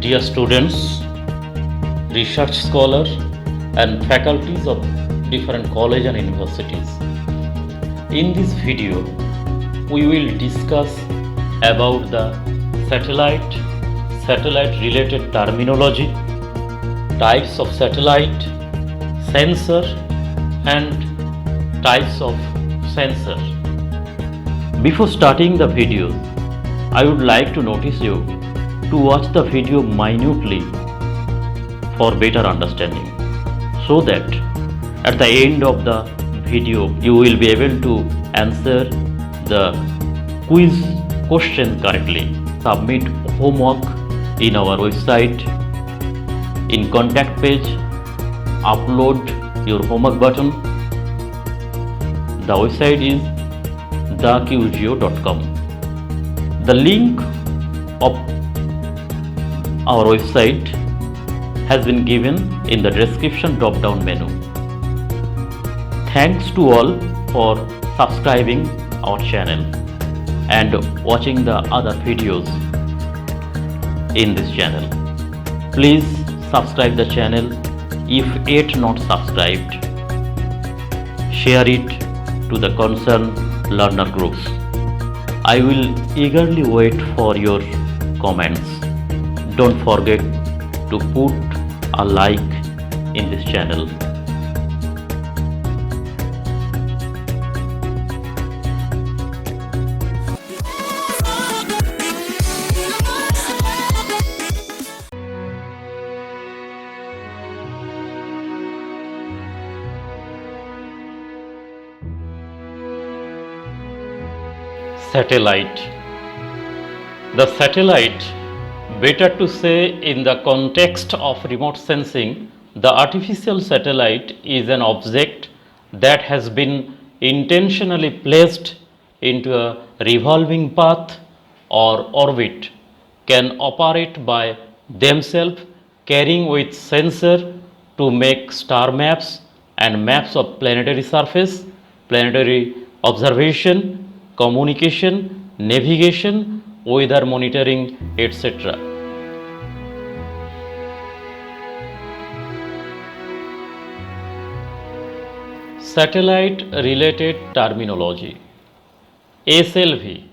Dear students, research scholars, and faculties of different colleges and universities. In this video, we will discuss about the satellite related terminology, types of satellite, sensor, and types of sensor. Before starting the video, I would like to notice you to watch the video minutely for better understanding, so that at the end of the video you will be able to answer the quiz question correctly. Submit homework in our website. In contact page, upload your homework button. The website is thaqgeo.com. The link of our website has been given in the description drop down menu. Thanks to all for subscribing our channel and watching the other videos in this channel. Please subscribe the channel if yet not subscribed. Share it to the concerned learner groups. I will eagerly wait for your comments. Don't forget to put a like in this channel. Satellite. The satellite, better to say in the context of remote sensing, the artificial satellite is an object that has been intentionally placed into a revolving path or orbit, can operate by themselves, carrying with sensor to make star maps and maps of planetary surface, planetary observation, communication, navigation, weather monitoring, etc. Satellite related terminology. SLV,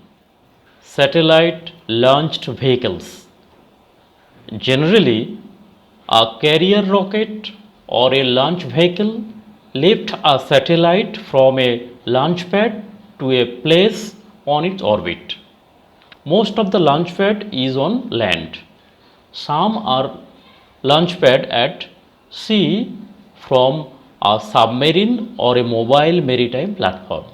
satellite launched vehicles. Generally, a carrier rocket or a launch vehicle lifts a satellite from a launch pad to a place on its orbit. Most of the launch pad is on land. Some are launch pad at sea from a submarine or a mobile maritime platform.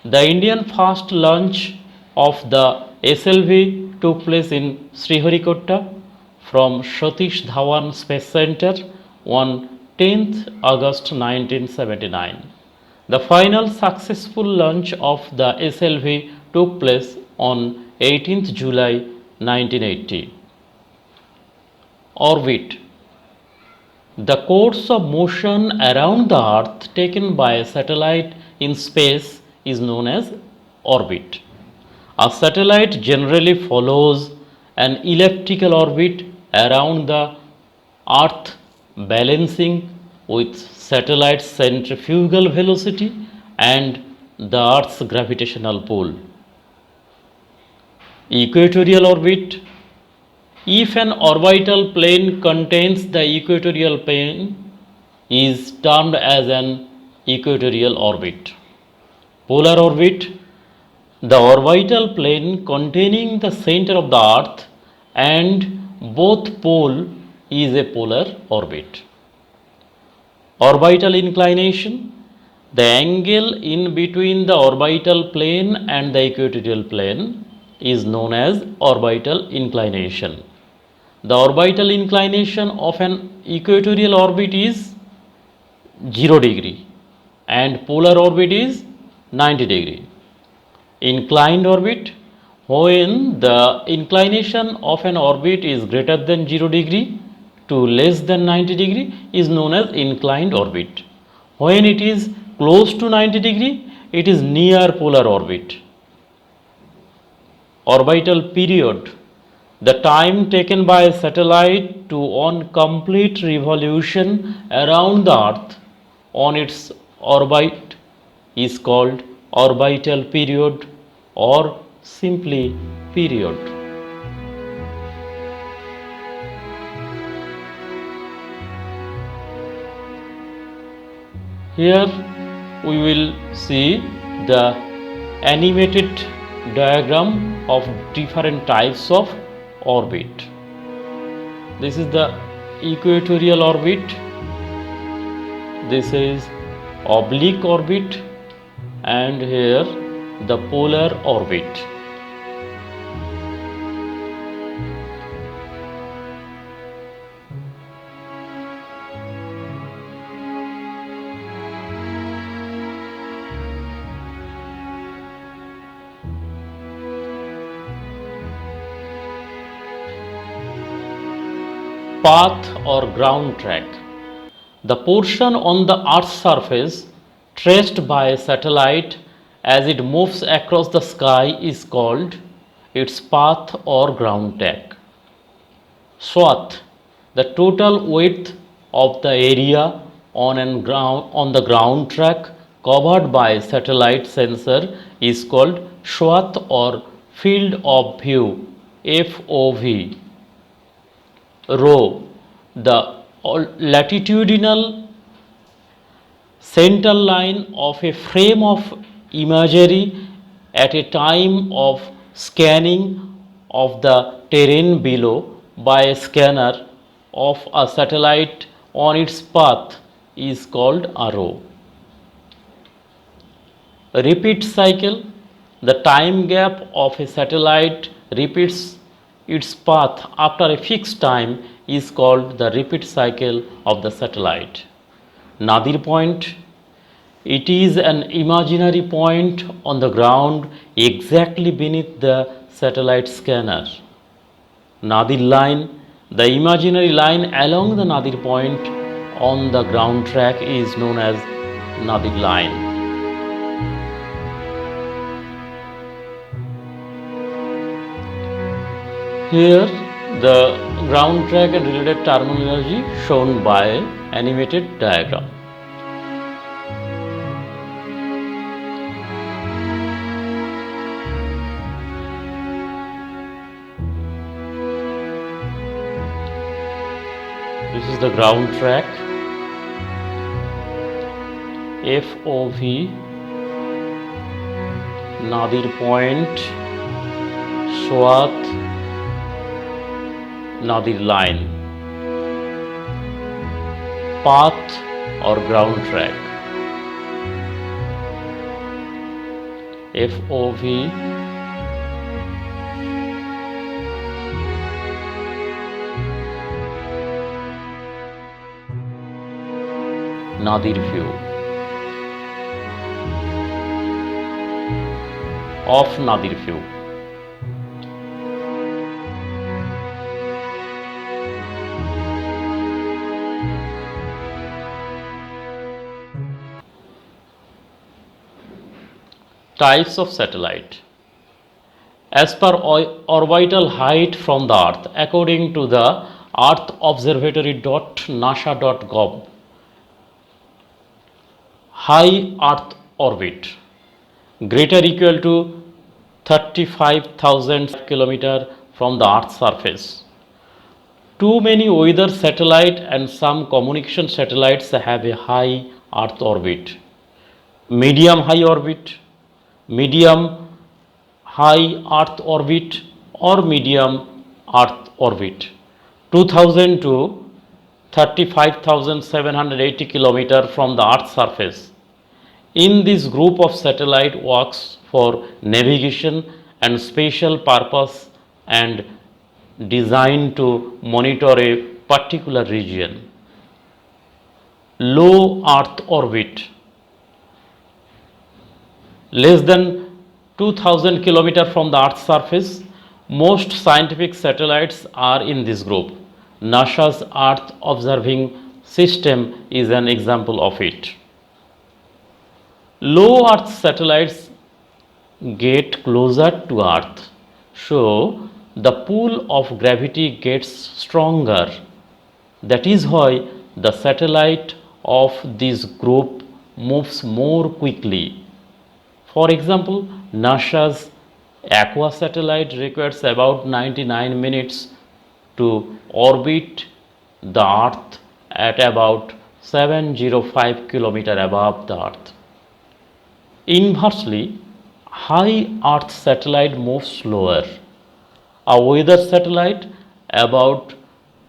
The Indian first launch of the SLV took place in Sriharikota from Satish Dhawan Space Center on 10th August 1979. The final successful launch of the SLV took place on 18th July 1980. Orbit. The course of motion around the Earth taken by a satellite in space is known as orbit. A satellite generally follows an elliptical orbit around the Earth, balancing with satellite's centrifugal velocity and the Earth's gravitational pull. Equatorial orbit. If an orbital plane contains the equatorial plane, is termed as an equatorial orbit. Polar orbit. The orbital plane containing the center of the Earth and both pole is a polar orbit. Orbital inclination. The angle in between the orbital plane and the equatorial plane is known as orbital inclination. The orbital inclination of an equatorial orbit is 0 degree and polar orbit is 90 degree. Inclined orbit. When the inclination of an orbit is greater than 0 degree to less than 90 degree is known as inclined orbit. When it is close to 90 degree, it is near polar orbit. Orbital period. The time taken by a satellite to one complete revolution around the Earth on its orbit is called orbital period or simply period. Here we will see the animated diagram of different types of orbit. This is the equatorial orbit, this is oblique orbit, and here the polar orbit. Path or ground track. The portion on the Earth's surface traced by a satellite as it moves across the sky is called its path or ground track. Swath, the total width of the area on the ground track covered by a satellite sensor is called swath or field of view, FOV. Rho, the latitudinal center line of a frame of imagery at a time of scanning of the terrain below by a scanner of a satellite on its path is called a rho. Repeat cycle, the time gap of a satellite repeats its path after a fixed time is called the repeat cycle of the satellite. Nadir point, it is an imaginary point on the ground exactly beneath the satellite scanner. Nadir line, the imaginary line along the nadir point on the ground track is known as nadir line. Here the ground track and related terminology shown by animated diagram. This is the ground track, FOV, nadir point, swath, nadir line. Path or ground track, FOV, nadir view. Of nadir view. Types of satellite. As per orbital height from the Earth, according to the earthobservatory.nasa.gov, high Earth orbit greater equal to 35,000 km from the Earth's surface. Too many weather satellite and some communication satellites have a high Earth orbit. Medium high orbit, medium high Earth orbit or medium Earth orbit, 2000 to 35,780 km from the Earth's surface. In this group of satellite works for navigation and spatial purpose and designed to monitor a particular region. Low Earth orbit, less than 2000 km from the Earth's surface. Most scientific satellites are in this group. NASA's Earth Observing System is an example of it. Low Earth satellites get closer to Earth, so the pull of gravity gets stronger. That is why the satellite of this group moves more quickly. For example, NASA's Aqua satellite requires about 99 minutes to orbit the Earth at about 705 km above the Earth. Inversely, high Earth satellite moves slower. A weather satellite about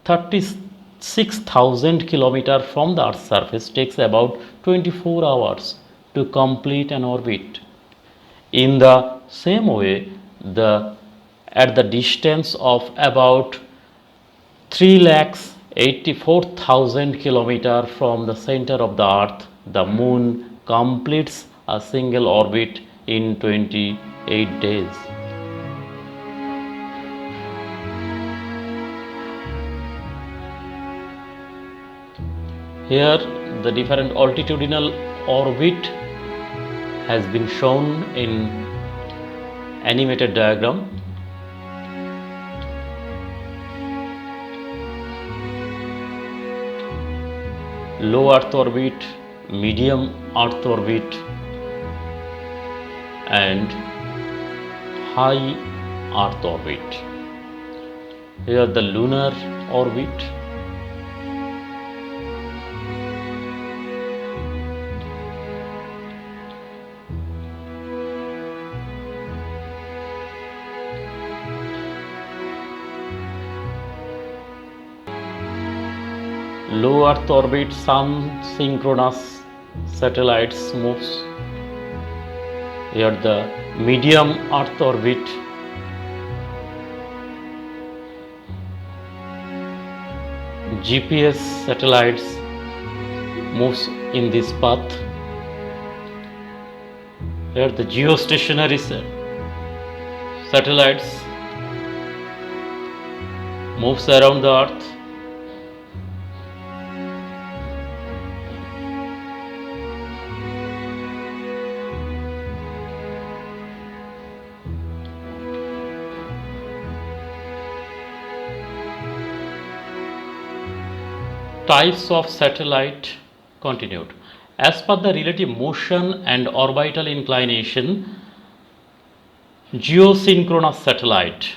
36,000 km from the Earth's surface takes about 24 hours to complete an orbit. In the same way, at the distance of about 3,84,000 km from the center of the Earth, the Moon completes a single orbit in 28 days. Here, the different altitudinal orbit has been shown in animated diagram. Low Earth orbit, medium Earth orbit, and high Earth orbit. Here the lunar orbit. Low Earth orbit, sun synchronous satellites moves. Here the medium Earth orbit. GPS satellites moves in this path. Here the geostationary satellites moves around the Earth. Types of satellite continued. As per the relative motion and orbital inclination, geosynchronous satellite.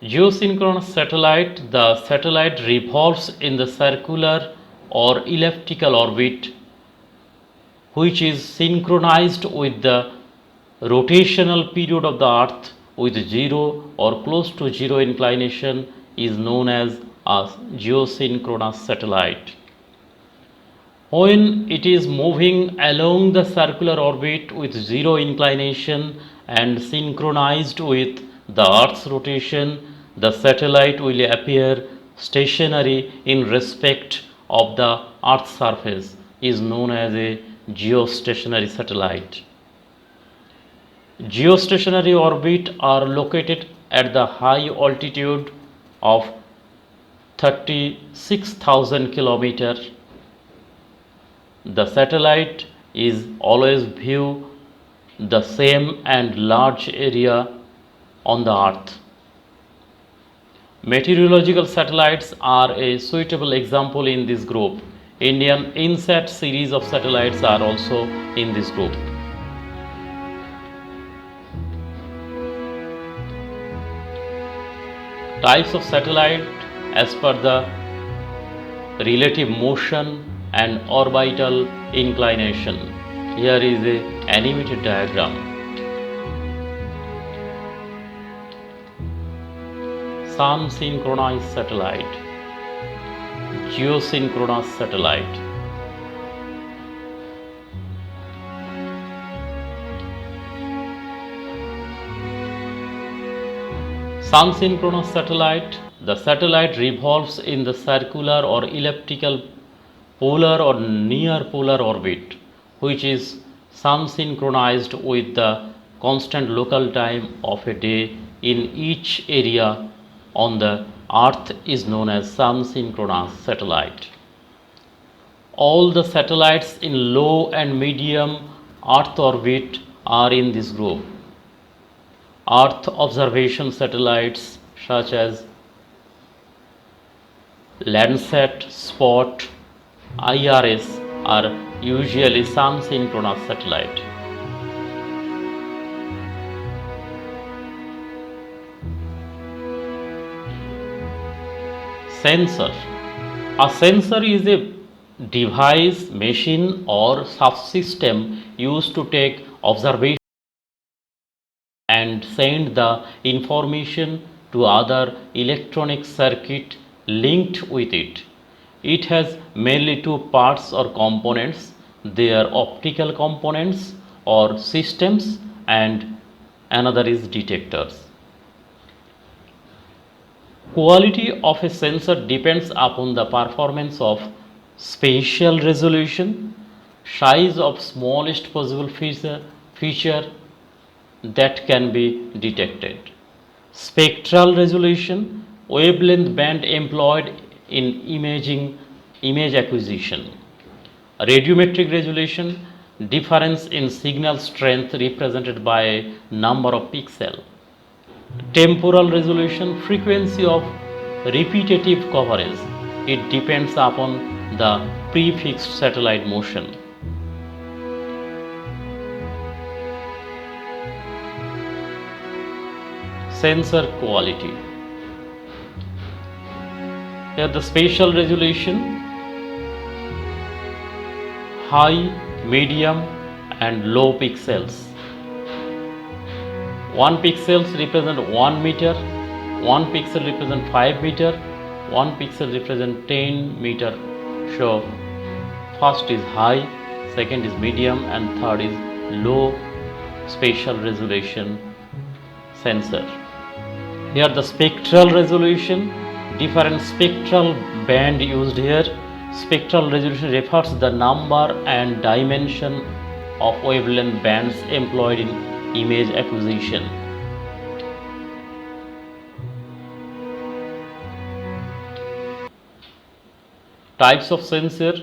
Geosynchronous satellite, the satellite revolves in the circular or elliptical orbit which is synchronized with the rotational period of the Earth with zero or close to zero inclination is known as a geosynchronous satellite. When it is moving along the circular orbit with zero inclination and synchronized with the Earth's rotation, the satellite will appear stationary in respect of the Earth's surface, is known as a geostationary satellite. Geostationary orbit are located at the high altitude of 36,000 km. The satellite is always view the same and large area on the Earth. Meteorological satellites are a suitable example in this group. Indian INSAT series of satellites are also in this group. Types of satellite as per the relative motion and orbital inclination. Here is a animated diagram. Sun synchronized satellite, geosynchronous satellite. Sun synchronous satellite, the satellite revolves in the circular or elliptical polar or near polar orbit, which is sun synchronized with the constant local time of a day in each area on the Earth is known as sun synchronous satellite. All the satellites in low and medium Earth orbit are in this group. Earth observation satellites, such as Landsat, Spot, IRS are usually sun-synchronous satellite. Sensor. A sensor is a device, machine or subsystem used to take observation and send the information to other electronic circuit linked with it. It has mainly two parts or components. They are optical components or systems and another is detectors. Quality of a sensor depends upon the performance of spatial resolution, size of smallest possible feature that can be detected, spectral resolution, wavelength band employed in image acquisition, radiometric resolution, difference in signal strength represented by a number of pixels, temporal resolution, frequency of repetitive coverage. It depends upon the prefixed satellite motion. Sensor quality. Here the spatial resolution, high, medium and low pixels. 1 pixels represent 1 meter, 1 pixel represent 5 meter, 1 pixel represent 10 meter. So first is high, second is medium and third is low spatial resolution sensor. Here the spectral resolution, different spectral band used here. Spectral resolution refers to the number and dimension of wavelength bands employed in image acquisition. Types of sensor.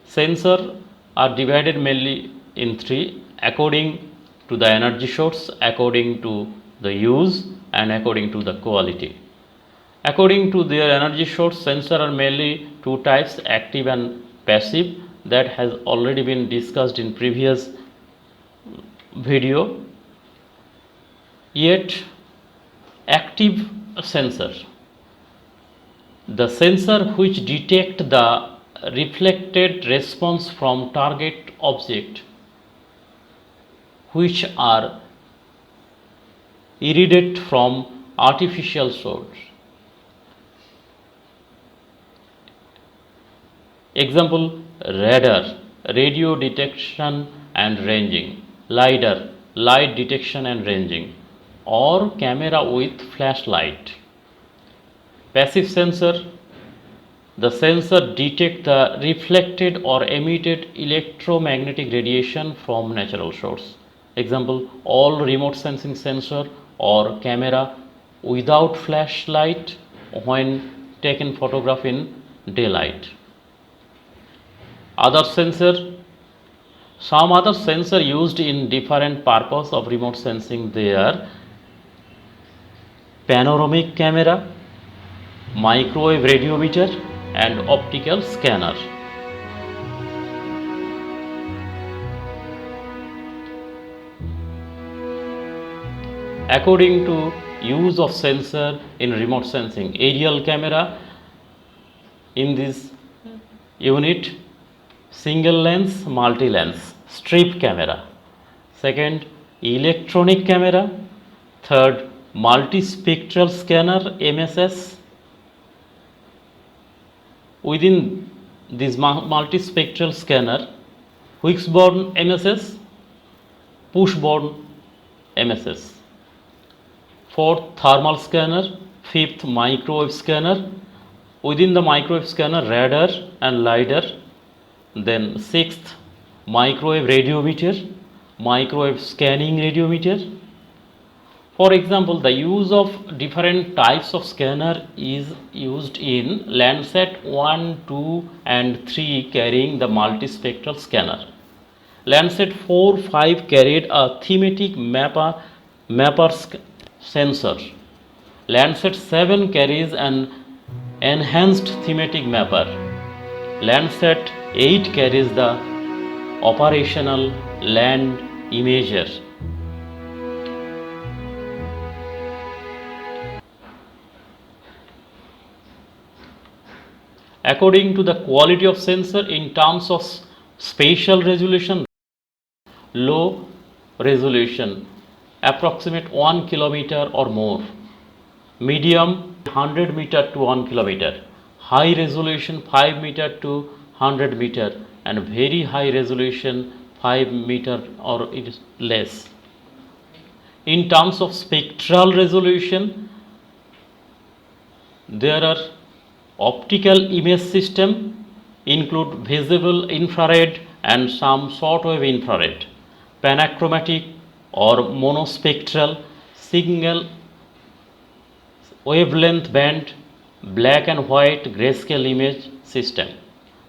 Sensor are divided mainly in three according to the energy source, according to the use and according to the quality. According to their energy source, sensors are mainly two types, active and passive, that has already been discussed in previous video. Yet active sensor, the sensor which detect the reflected response from target object which are irradiated from artificial source. Example, radar, radio detection and ranging, LiDAR, light detection and ranging, or camera with flashlight. Passive sensor, the sensor detect the reflected or emitted electromagnetic radiation from natural source. Example, all remote sensing sensor or camera without flashlight when taken photograph in daylight. Other sensor, some other sensor used in different purpose of remote sensing, they are panoramic camera, microwave radiometer and optical scanner. According to use of sensor in remote sensing, aerial camera, in this unit, single lens, multi lens, strip camera. Second, electronic camera. Third, multispectral scanner, MSS. Within this multispectral scanner, Higgs-boson MSS, push-boson MSS. Fourth, thermal scanner. Fifth, microwave scanner. Within the microwave scanner, radar and LiDAR. Then sixth, microwave radiometer, microwave scanning radiometer. For example, the use of different types of scanner is used in Landsat 1, 2 and 3 carrying the multispectral scanner. Landsat 4, 5 carried a thematic mapper sensor. Landsat 7 carries an enhanced thematic mapper. Landsat 8 carries the operational land imager. According to the quality of sensor in terms of spatial resolution, low resolution approximate 1 kilometer or more, medium 100 meter to 1 kilometer, high resolution 5 meter to 100 meter, and very high resolution 5 meter or it is less. In terms of spectral resolution, there are optical image system include visible infrared and some shortwave infrared, panachromatic or monospectral, single wavelength band, black and white grayscale image system.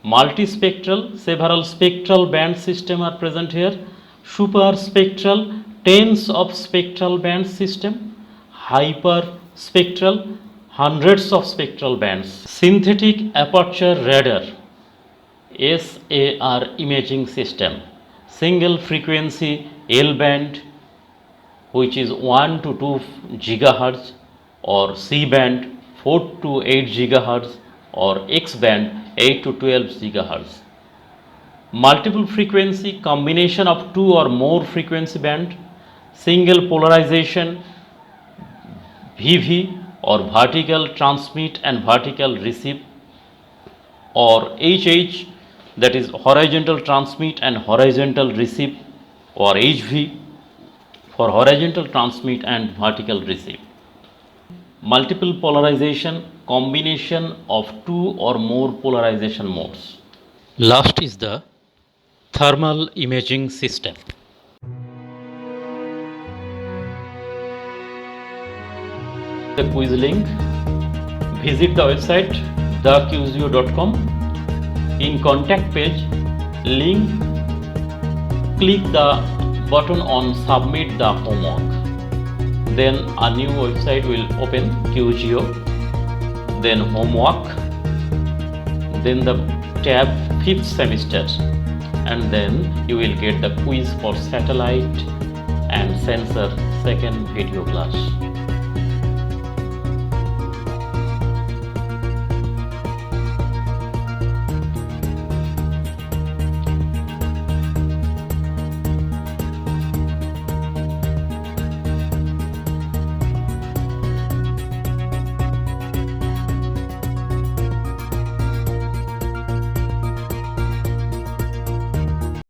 Multispectral, several spectral band system are present here. Superspectral, tens of spectral band system. Hyperspectral, hundreds of spectral bands. Synthetic aperture radar, SAR imaging system. Single frequency L band, which is 1 to 2 gigahertz, or C band 4 to 8 gigahertz, or X band 8 to 12 gigahertz. Multiple frequency combination of two or more frequency band. Single polarization VV, or vertical transmit and vertical receive, or HH, that is horizontal transmit and horizontal receive, or HV for horizontal transmit and vertical receive. Multiple polarization, combination of two or more polarization modes. Last is the thermal imaging system. The quiz link. Visit the website thaqzo.com. In contact page, link, click the button on submit the homework. Then a new website will open, QGO, then homework, then the tab 5th semester, and then you will get the quiz for satellite and sensor second video class.